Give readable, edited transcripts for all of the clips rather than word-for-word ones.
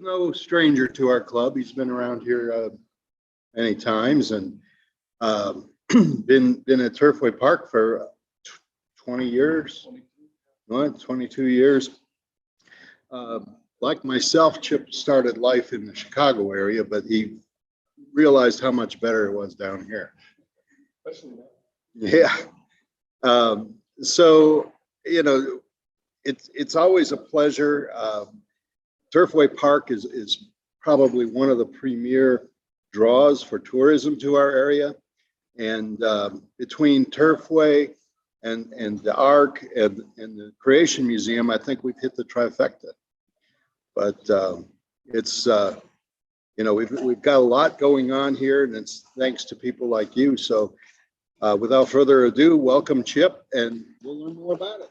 No stranger to our club. He's been around here many times and been at Turfway Park for 20 years, 22 years. Like myself, Chip started life in the Chicago area, but he realized how much better it was down here. Yeah. So, you know, it's always a pleasure. Turfway Park is probably one of the premier draws for tourism to our area. And between Turfway and the Ark and the Creation Museum, I think we've hit the trifecta. But it's, you know, we've got a lot going on here, and it's thanks to people like you. So without further ado, welcome, Chip, and we'll learn more about it.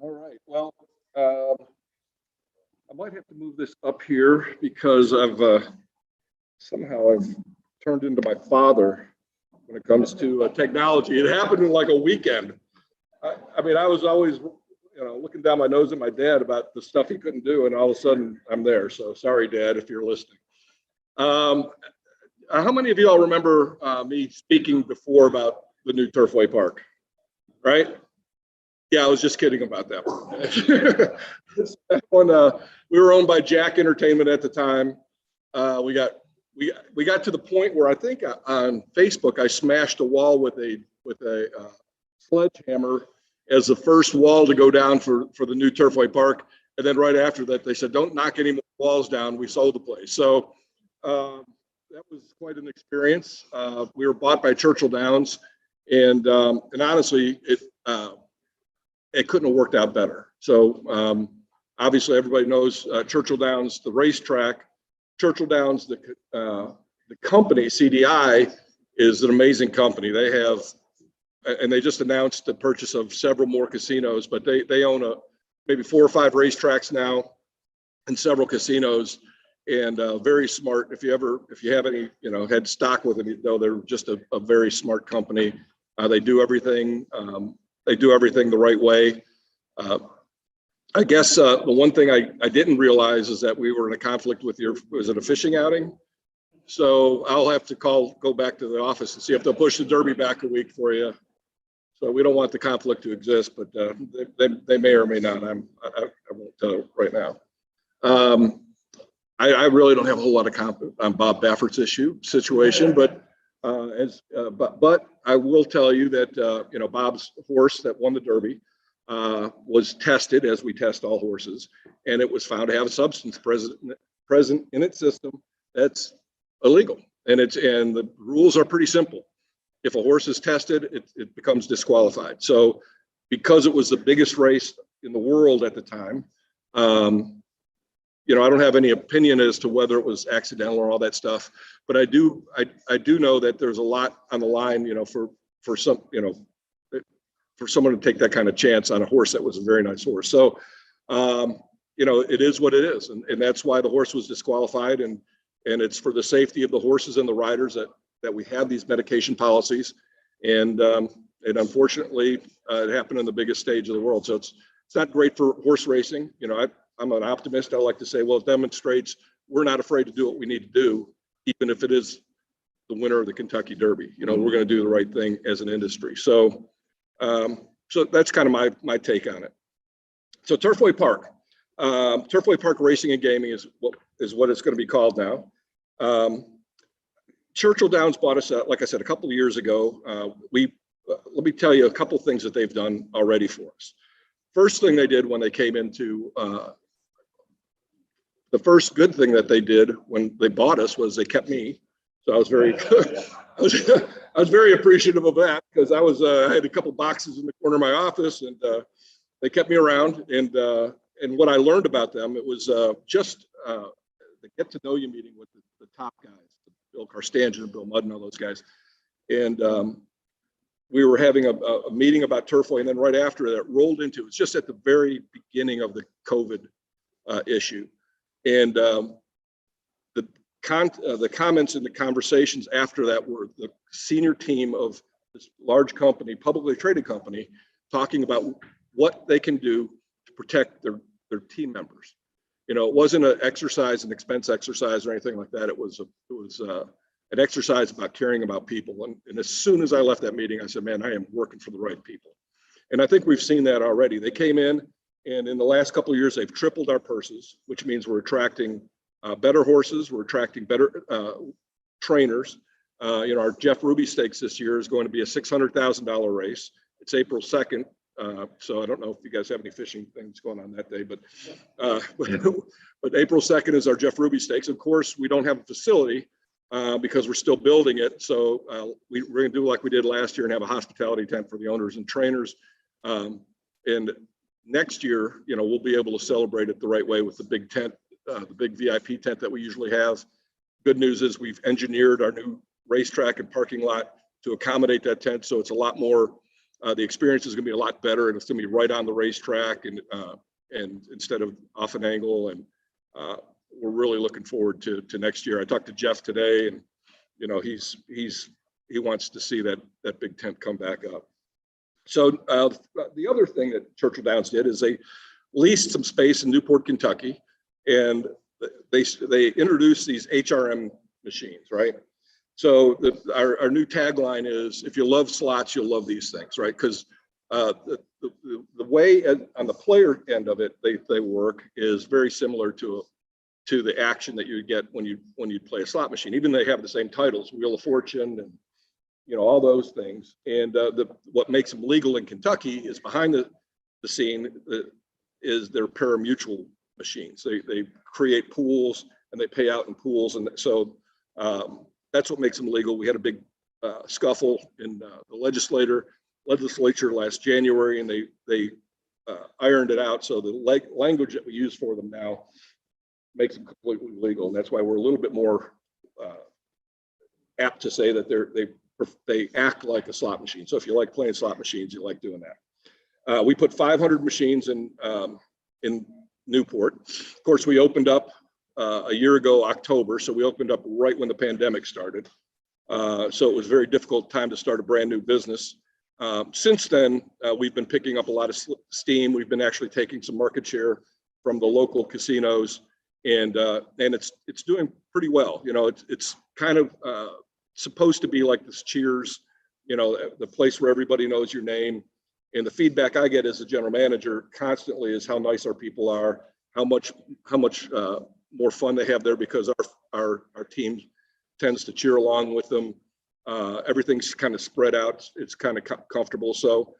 All right. Well, I might have to move this up here because somehow I've turned into my father when it comes to technology. It happened in like a weekend. I mean, I was always, you know, looking down my nose at my dad about the stuff he couldn't do, and all of a sudden I'm there. So sorry, Dad, if you're listening. How many of you all remember me speaking before about the new Turfway Park? Right? Yeah, I was just kidding about that one. That one, we were owned by Jack Entertainment at the time. We got to the point where I think on Facebook I smashed a wall with a sledgehammer as the first wall to go down for the new Turfway Park. And then right after that, they said, "Don't knock any more walls down." We sold the place. So that was quite an experience. We were bought by Churchill Downs, and honestly, it couldn't have worked out better. So obviously everybody knows Churchill Downs, the racetrack. Churchill Downs, the company, CDI, is an amazing company. They have, and they just announced the purchase of several more casinos, but they own maybe 4 or 5 racetracks now and several casinos, and very smart. If you have any, you know, had stock with them, you know they're just a very smart company. They do everything. They do everything the right way. I guess the one thing I didn't realize is that we were in a conflict with was it a fishing outing? So I'll have to go back to the office and see if they'll push the Derby back a week for you. So we don't want the conflict to exist, but they may or may not. I won't tell you right now. I really don't have a whole lot of confidence on Bob Baffert's situation, but I will tell you that you know, Bob's horse that won the Derby was tested, as we test all horses, and it was found to have a substance present in its system that's illegal. And the rules are pretty simple. If a horse is tested, it becomes disqualified. So because it was the biggest race in the world at the time, you know, I don't have any opinion as to whether it was accidental or all that stuff, but I do know that there's a lot on the line, you know, for some, you know, for someone to take that kind of chance on a horse that was a very nice horse. So, you know, it is what it is, and that's why the horse was disqualified, and it's for the safety of the horses and the riders that we have these medication policies, and unfortunately, it happened in the biggest stage of the world. So it's not great for horse racing. You know, I'm an optimist. I like to say, well, it demonstrates we're not afraid to do what we need to do, even if it is the winner of the Kentucky Derby. You know, we're going to do the right thing as an industry. So, so that's kind of my take on it. So Turfway Park, Turfway Park Racing and Gaming is what it's going to be called now. Churchill Downs bought us, like I said, a couple of years ago. Let me tell you a couple of things that they've done already for us. First thing they did when they came into the first good thing that they did when they bought us was they kept me. So I was very, I was very appreciative of that, because I had a couple boxes in the corner of my office, and they kept me around. And what I learned about them, it was just the get to know you meeting with the top guys, Bill Carstangen and Bill Mudd and all those guys. And we were having a meeting about Turfway, and then right after that rolled into, it's just at the very beginning of the COVID issue. And the comments and the conversations after that were the senior team of this large company, publicly traded company, talking about what they can do to protect their team members. You know, it wasn't an exercise, an expense exercise or anything like that. It was an exercise about caring about people. And as soon as I left that meeting, I said, man, I am working for the right people. And I think we've seen that already. They came in, and in the last couple of years, they've tripled our purses, which means we're attracting better horses. We're attracting better trainers. You know, our Jeff Ruby Stakes this year is going to be a $600,000 race. It's April 2nd. So I don't know if you guys have any fishing things going on that day, but April 2nd is our Jeff Ruby Stakes. Of course, we don't have a facility because we're still building it. So we're going to do like we did last year and have a hospitality tent for the owners and trainers. And next year, you know, we'll be able to celebrate it the right way with the big tent, the big VIP tent that we usually have. Good news is we've engineered our new racetrack and parking lot to accommodate that tent. So it's a lot more, the experience is going to be a lot better, and it's going to be right on the racetrack and instead of off an angle. And we're really looking forward to next year. I talked to Jeff today, and you know, he wants to see that big tent come back up. So the other thing that Churchill Downs did is they leased some space in Newport, Kentucky, and they introduced these HRM machines, right? So our new tagline is, if you love slots, you'll love these things, right? Because the way on the player end of it they work is very similar to the action that you get when you play a slot machine. Even they have the same titles, Wheel of Fortune, and you know, all those things. And what makes them legal in Kentucky is behind the scene is their pari-mutuel machines. They create pools and they pay out in pools, and so that's what makes them legal. We had a big scuffle in the legislature last January, and they ironed it out. So the language that we use for them now makes them completely legal, and that's why we're a little bit more apt to say that they act like a slot machine. So if you like playing slot machines, you like doing that. We put 500 machines in Newport. Of course, we opened up a year ago, October. So we opened up right when the pandemic started. So it was a very difficult time to start a brand new business. Since then, we've been picking up a lot of steam. We've been actually taking some market share from the local casinos, and it's doing pretty well. You know, it's kind of supposed to be like this Cheers, you know, the place where everybody knows your name. And the feedback I get as a general manager constantly is how nice our people are, how much more fun they have there because our team tends to cheer along with them. Everything's kind of spread out. It's kind of comfortable. So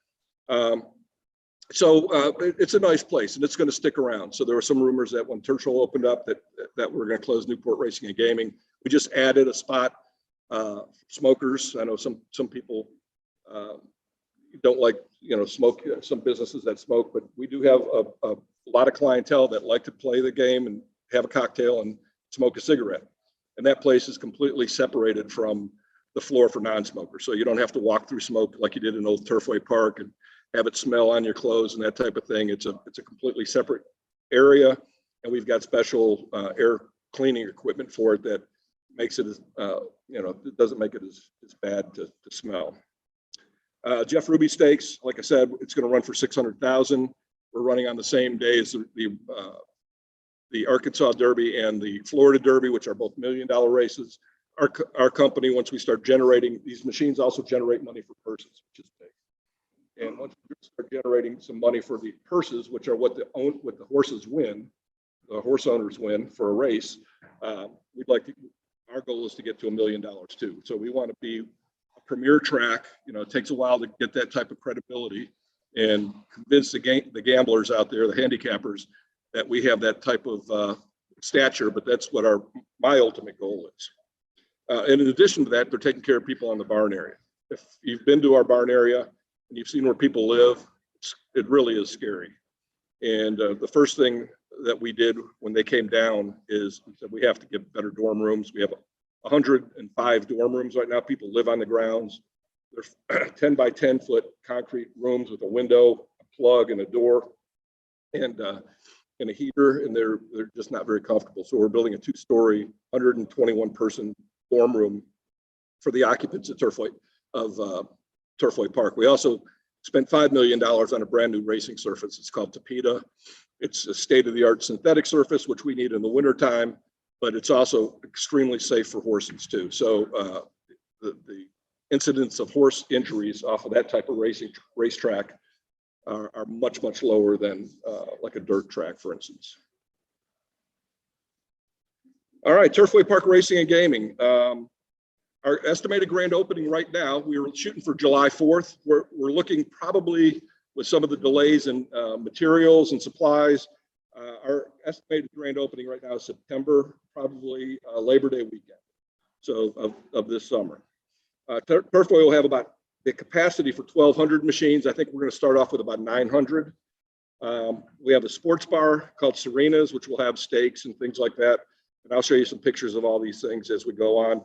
it's a nice place, and it's going to stick around. So there were some rumors that when Churchill opened up that we're going to close Newport Racing and Gaming. We just added a spot. Smokers. I know some people don't like, you know, smoke. Some businesses that smoke, but we do have a lot of clientele that like to play the game and have a cocktail and smoke a cigarette. And that place is completely separated from the floor for non-smokers. So you don't have to walk through smoke like you did in old Turfway Park and have it smell on your clothes and that type of thing. It's a completely separate area, and we've got special air cleaning equipment for it that makes it as, you know, it doesn't make it as bad to smell. Jeff Ruby Stakes, like I said, it's going to run for $600,000. We're running on the same day as the Arkansas Derby and the Florida Derby, which are both $1 million races. Our company, once we start generating, these machines also generate money for purses, which is big. And once we start generating some money for the purses, which are what the horses win, the horse owners win for a race, we'd like to. Our goal is to get to $1 million too. So we want to be a premier track. You know, it takes a while to get that type of credibility and convince the gamblers out there, the handicappers, that we have that type of stature. But that's what my ultimate goal is. And in addition to that, they're taking care of people in the barn area. If you've been to our barn area and you've seen where people live, it really is scary. And the first thing that we did when they came down is we said we have to get better dorm rooms. We have 105 dorm rooms right now. People live on the grounds. They're 10 by 10 foot concrete rooms with a window, a plug, and a door, and a heater, and they're just not very comfortable. So we're building a 2-story, 121 person dorm room for the occupants at Turfway Park. We also spent $5 million on a brand new racing surface. It's called Tapeta. It's a state-of-the-art synthetic surface, which we need in the wintertime, but it's also extremely safe for horses too. So the incidence of horse injuries off of that type of racetrack are much, much lower than like a dirt track, for instance. All right, Turfway Park Racing and Gaming. Our estimated grand opening right now, we were shooting for July 4th. We're looking probably with some of the delays in materials and supplies. Our estimated grand opening right now is September, probably Labor Day weekend, so of this summer. Turfway will have about the capacity for 1,200 machines. I think we're going to start off with about 900. We have a sports bar called Serenas, which will have steaks and things like that. And I'll show you some pictures of all these things as we go on.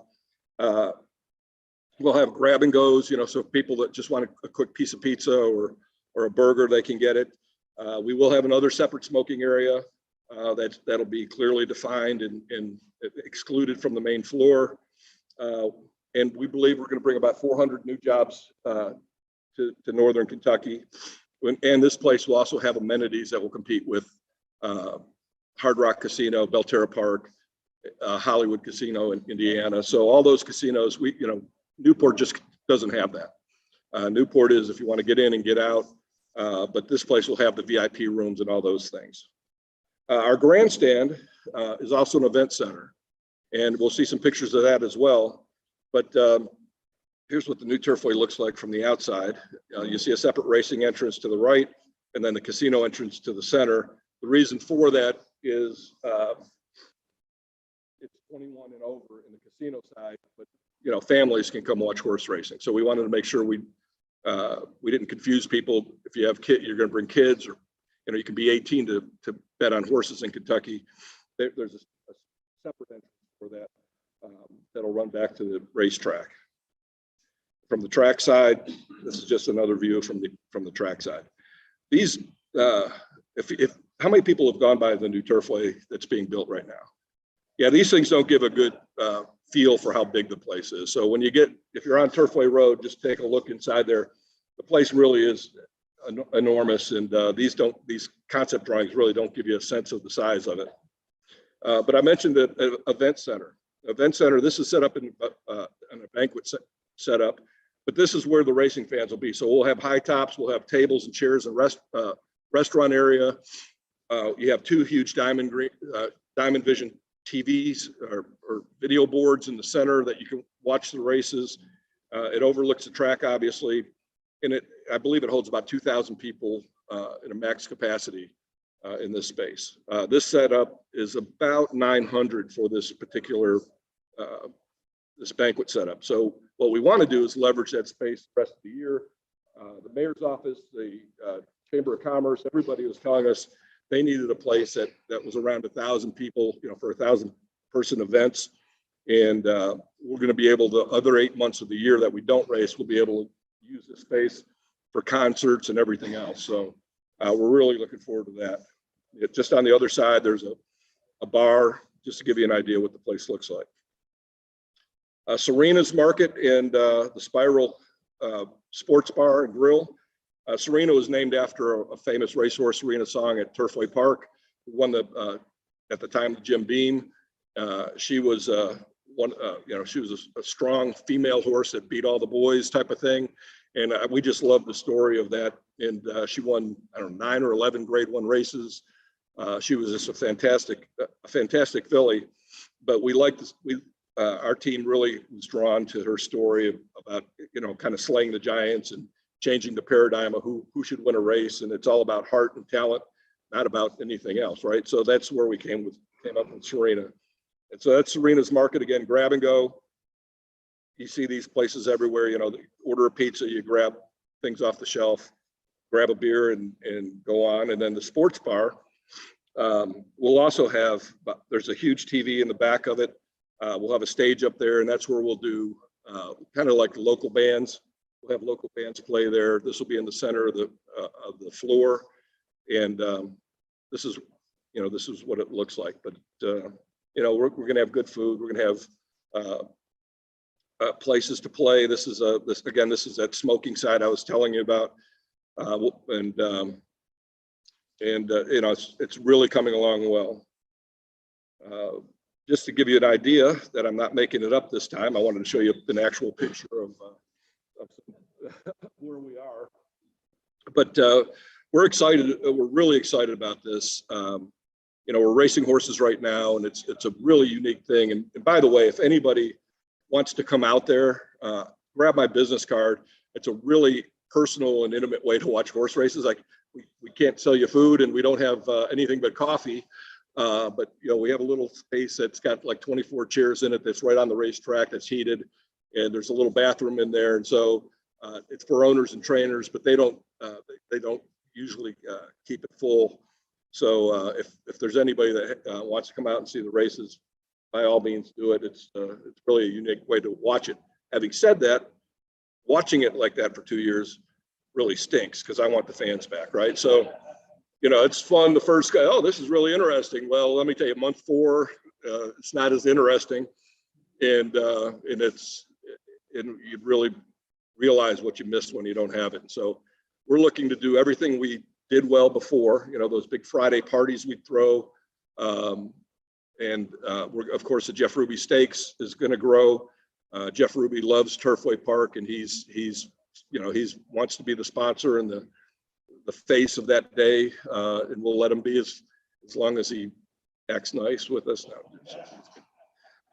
We'll have grab and goes, you know, so people that just want a quick piece of pizza or a burger, they can get it. We will have another separate smoking area that'll be clearly defined and excluded from the main floor. And we believe we're going to bring about 400 new jobs to Northern Kentucky. And this place will also have amenities that will compete with Hard Rock Casino, Belterra Park, Hollywood Casino in Indiana. So all those casinos, Newport just doesn't have that. Newport is if you want to get in and get out, but this place will have the VIP rooms and all those things. Our grandstand is also an event center, and we'll see some pictures of that as well. But here's what the new Turfway looks like from the outside. You see a separate racing entrance to the right, and then the casino entrance to the center. The reason for that is it's 21 and over in the casino side, but families can come watch horse racing. So we wanted to make sure we didn't confuse people. If you have kids, you're going to bring kids, or you can be 18 to bet on horses in Kentucky. There's a separate entrance for that that'll run back to the racetrack. From the track side, this is just another view from the track side. These, how many people have gone by the new Turfway that's being built right now? Yeah, these things don't give a good feel for how big the place is. So if you're on Turfway Road, just take a look inside there. The place really is enormous, and these concept drawings really don't give you a sense of the size of it. But I mentioned the event center. This is set up in a banquet setup, but this is where the racing fans will be. So we'll have high tops, we'll have tables and chairs and restaurant area. You have two huge Diamond Vision TVs or video boards in the center that you can watch the races. It overlooks the track, obviously, and I believe it holds about 2,000 people in a max capacity in this space. This setup is about 900 for this particular this banquet setup. So what we want to do is leverage that space the rest of the year. The mayor's office, the Chamber of Commerce, everybody was telling us they needed a place that was around 1,000 people, for 1,000-person events. And we're going to be able to, other 8 months of the year that we don't race, we'll be able to use this space for concerts and everything else. So we're really looking forward to that. Just on the other side, there's a bar, just to give you an idea what the place looks like. Serenas Market and the Spiral Sports Bar and Grill. Serena was named after a famous racehorse Serena song at Turfway Park, who won at the time, Jim Beam. She was she was a strong female horse that beat all the boys type of thing. And we just love the story of that. And she won, 9 or 11 grade 1 races. She was just a fantastic filly, but we liked this. Our team really was drawn to her story about, kind of slaying the giants and changing the paradigm of who should win a race. And it's all about heart and talent, not about anything else, right? So that's where we came up with Serena. And so that's Serena's Market. Again, grab and go. You see these places everywhere, order a pizza, you grab things off the shelf, grab a beer and go on. And then the sports bar, we'll also have, there's a huge TV in the back of it. We'll have a stage up there, and that's where we'll do kind of like the local bands. We'll have local bands play there. This will be in the center of the floor, and this is what it looks like. But we're going to have good food. We're going to have places to play. This is that smoking side I was telling you about. You know, it's really coming along well. Just to give you an idea that I'm not making it up this time, I wanted to show you an actual picture of where we are. But we're excited. We're really excited about this. You know, we're racing horses right now, and it's a really unique thing. And by the way, if anybody wants to come out there, grab my business card. It's a really personal and intimate way to watch horse races. Like we can't sell you food, and we don't have anything but coffee. But you know, we have a little space that's got like 24 chairs in it. That's right on the racetrack. That's heated, and there's a little bathroom in there. And so it's for owners and trainers, but they don't usually keep it full. So if there's anybody that wants to come out and see the races, by all means do it. It's really a unique way to watch it. Having said that, watching it like that for 2 years really stinks because I want the fans back, right? So, you know, it's fun the first guy. Oh, this is really interesting. Well, let me tell you, month 4, it's not as interesting, and you really realize what you missed when you don't have it. So we're looking to do everything we did well before, you know, those big Friday parties we'd throw. We're, of course, the Jeff Ruby Stakes is going to grow. Jeff Ruby loves Turfway Park, and he's wants to be the sponsor and the face of that day. And we'll let him be as long as he acts nice with us.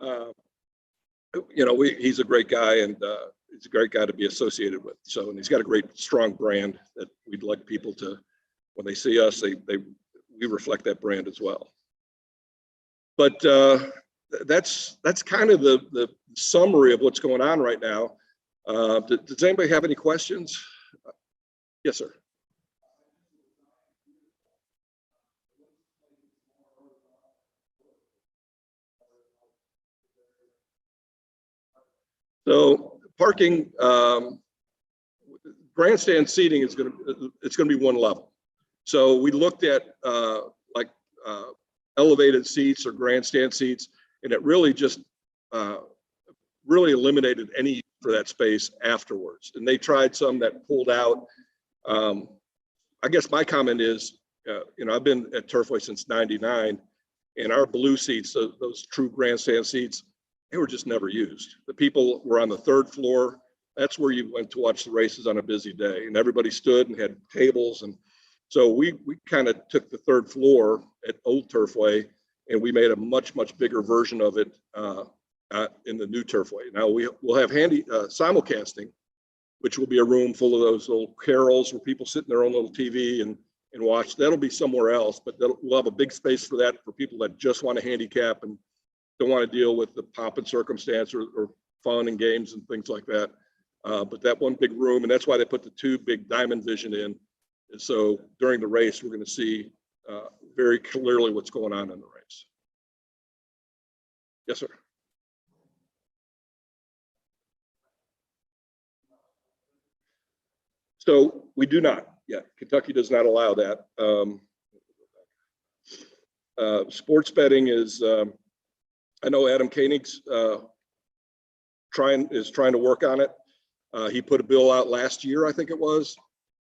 You know, he's a great guy, and he's a great guy to be associated with. So, and he's got a great, strong brand that we'd like people to, when they see us, we reflect that brand as well. But that's kind of the summary of what's going on right now. Does anybody have any questions? Yes, sir. So parking, grandstand seating is going to be one level. So we looked at elevated seats or grandstand seats, and it really just really eliminated any for that space afterwards. And they tried some that pulled out. I guess my comment is, you know, I've been at Turfway since '99, and our blue seats, those true grandstand seats, they were just never used. The people were on the 3rd floor. That's where you went to watch the races on a busy day, and everybody stood and had tables. And so we kind of took the 3rd floor at Old Turfway, and we made a much bigger version of it in the new Turfway. Now we'll have handy simulcasting, which will be a room full of those little carols where people sit in their own little TV and watch. That'll be somewhere else, but we'll have a big space for that for people that just want to handicap and don't want to deal with the pomp and circumstance or fun and games and things like that. But that one big room, and that's why they put the 2 big diamond vision in. And so during the race, we're going to see very clearly what's going on in the race. Yes, sir. So we do not yet. Kentucky does not allow that. Sports betting is, I know Adam Koenig's trying to work on it. He put a bill out last year, I think it was,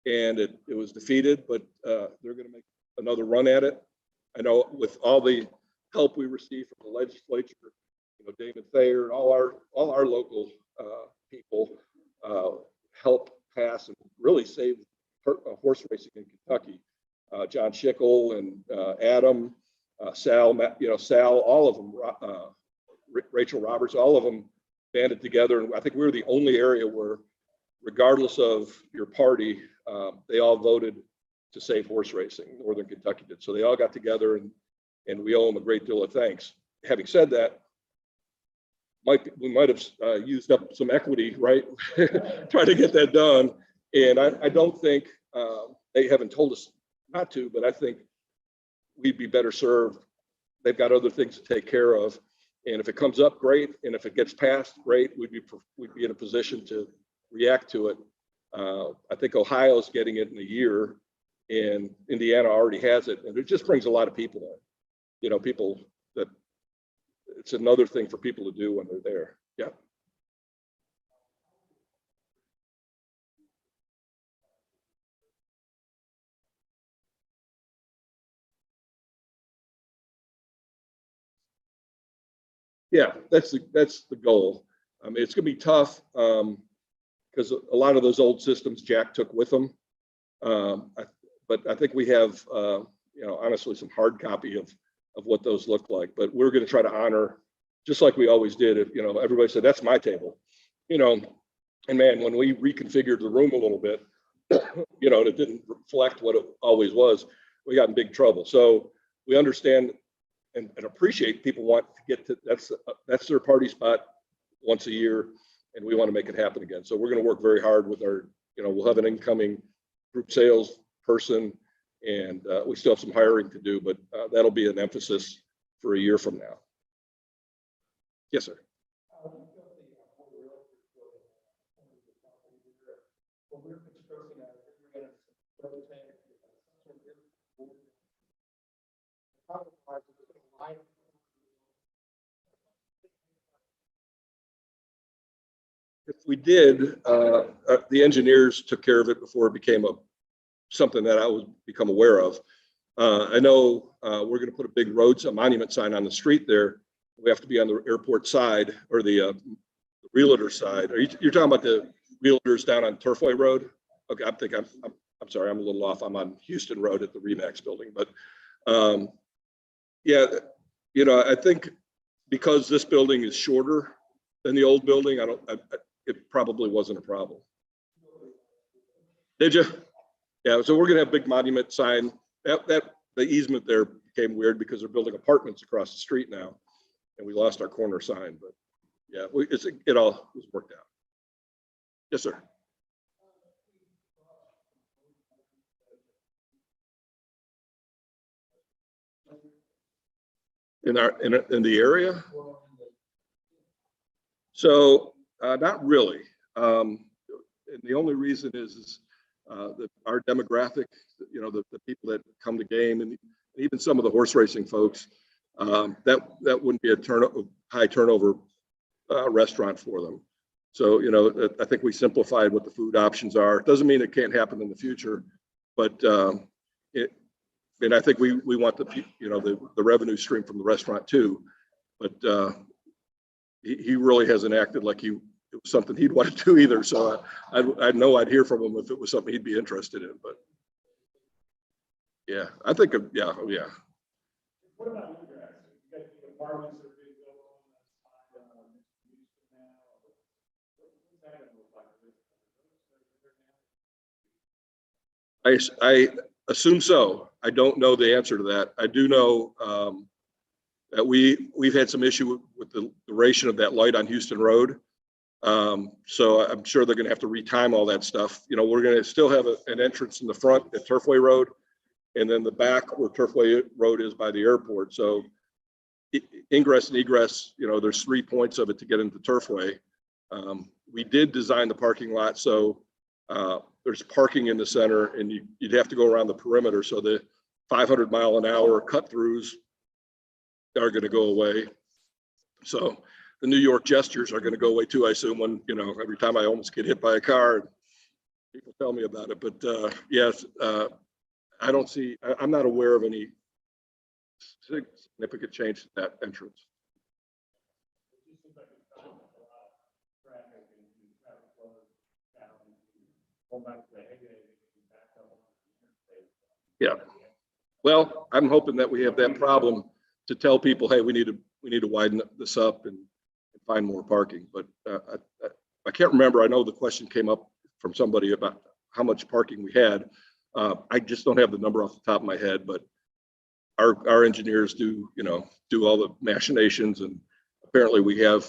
and it was defeated, but they're going to make another run at it. I know with all the help we received from the legislature, you know, David Thayer, all our local people help pass and really save horse racing in Kentucky. John Schickel and Adam, Sal, Sal, all of them, Rachel Roberts, all of them banded together. And I think we were the only area where, regardless of your party, they all voted to save horse racing. Northern Kentucky did. So they all got together, and we owe them a great deal of thanks. Having said that, we might have used up some equity, right? Trying to get that done. And I don't think, they haven't told us not to, but I think we'd be better served. They've got other things to take care of. And if it comes up, great. And if it gets passed, great. We'd be in a position to react to it. I think Ohio's getting it in a year, and Indiana already has it. And it just brings a lot of people in. You know, people that it's another thing for people to do when they're there. Yeah. Yeah, that's the goal. I mean, it's going to be tough because a lot of those old systems Jack took with him. But I think we have, honestly, some hard copy of what those look like. But we're going to try to honor, just like we always did. If everybody said that's my table, and man, when we reconfigured the room a little bit, and it didn't reflect what it always was, we got in big trouble. So we understand and appreciate people want to get to that's their party spot once a year, and we want to make it happen again. So we're going to work very hard with our, we'll have an incoming group sales person, and we still have some hiring to do, but that'll be an emphasis for a year from now. Yes, sir. If we did, the engineers took care of it before it became something that I would become aware of. I know we're going to put a monument sign on the street there. We have to be on the airport side or the realtor side. You're talking about the realtors down on Turfway Road? Okay, I'm sorry, I'm a little off. I'm on Houston Road at the Remax building, but yeah, I think because this building is shorter than the old building, it probably wasn't a problem. Did you? Yeah, so we're gonna have a big monument sign. The easement there became weird because they're building apartments across the street now, and we lost our corner sign. But yeah, it all was worked out. Yes, sir. In the area. So not really. And the only reason is that our demographic, the people that come to game, and even some of the horse racing folks, that wouldn't be a high turnover restaurant for them. So I think we simplified what the food options are. It doesn't mean it can't happen in the future, but and I think we want the revenue stream from the restaurant too. But he really hasn't acted like it was something he'd want to do either. So I know I'd hear from him if it was something he'd be interested in. But yeah, I think yeah. What about you guys? You got the apartments that are being built on what's that going to look like? I assume so. I don't know the answer to that. I do know that we've had some issue with the duration of that light on Houston Road. So I'm sure they're going to have to retime all that stuff. We're going to still have an entrance in the front at Turfway Road, and then the back where Turfway Road is by the airport. So ingress and egress, there's 3 points of it to get into Turfway. We did design the parking lot so there's parking in the center, and you'd have to go around the perimeter. So the 500-mile-an-hour cut-throughs are going to go away. So the New York gestures are going to go away too, I assume, when, every time I almost get hit by a car, people tell me about it. But yes, I'm not aware of any significant change to that entrance. Yeah. Well, I'm hoping that we have that problem to tell people, hey, we need to widen this up and find more parking. But I can't remember. I know the question came up from somebody about how much parking we had. I just don't have the number off the top of my head, but our engineers do all the machinations, and apparently we had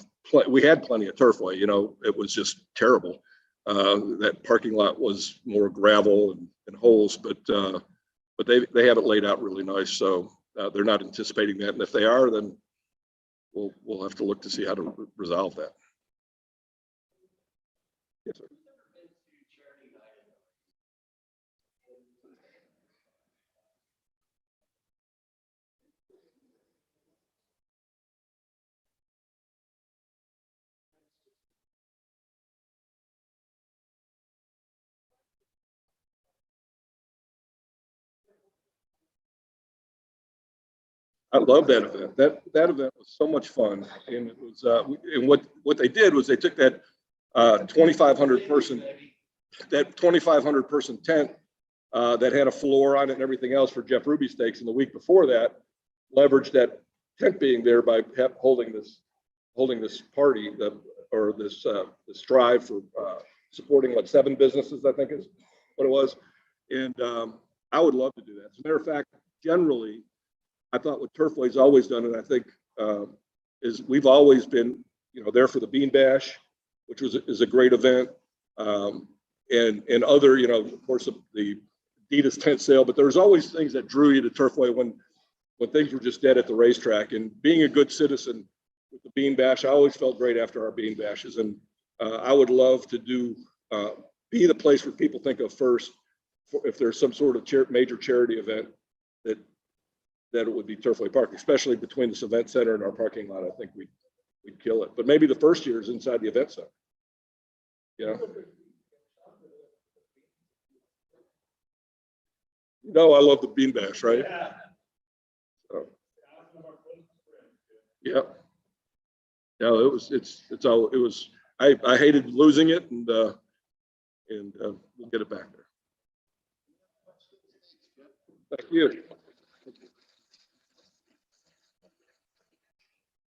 plenty of Turfway. It was just terrible. That parking lot was more gravel and holes, but they have it laid out really nice. So they're not anticipating that, and if they are, then we'll have to look to see how to resolve that. Yes, sir. I love that event. That event was so much fun, and it was. And what they did was they took that 2,500 person tent that had a floor on it and everything else for Jeff Ruby Steaks, and the week before that, leveraged that tent being there by holding this party or this drive for supporting 7 businesses, I think is what it was. And I would love to do that. As a matter of fact, generally, I thought what Turfway's always done, and I think is we've always been, there for the Bean Bash, which is a great event, and other, of course, the Adidas tent sale. But there's always things that drew you to Turfway when things were just dead at the racetrack. And being a good citizen with the Bean Bash, I always felt great after our Bean Bashes, and I would love to be the place where people think of first if there's some sort of major charity event that it would be Turfway Park, especially between this event center and our parking lot. I think we'd kill it. But maybe the first year is inside the event center. I love the Bean Bash, right? Yeah. So, yeah. No, it was. I hated losing it, and we'll get it back there. Thank you.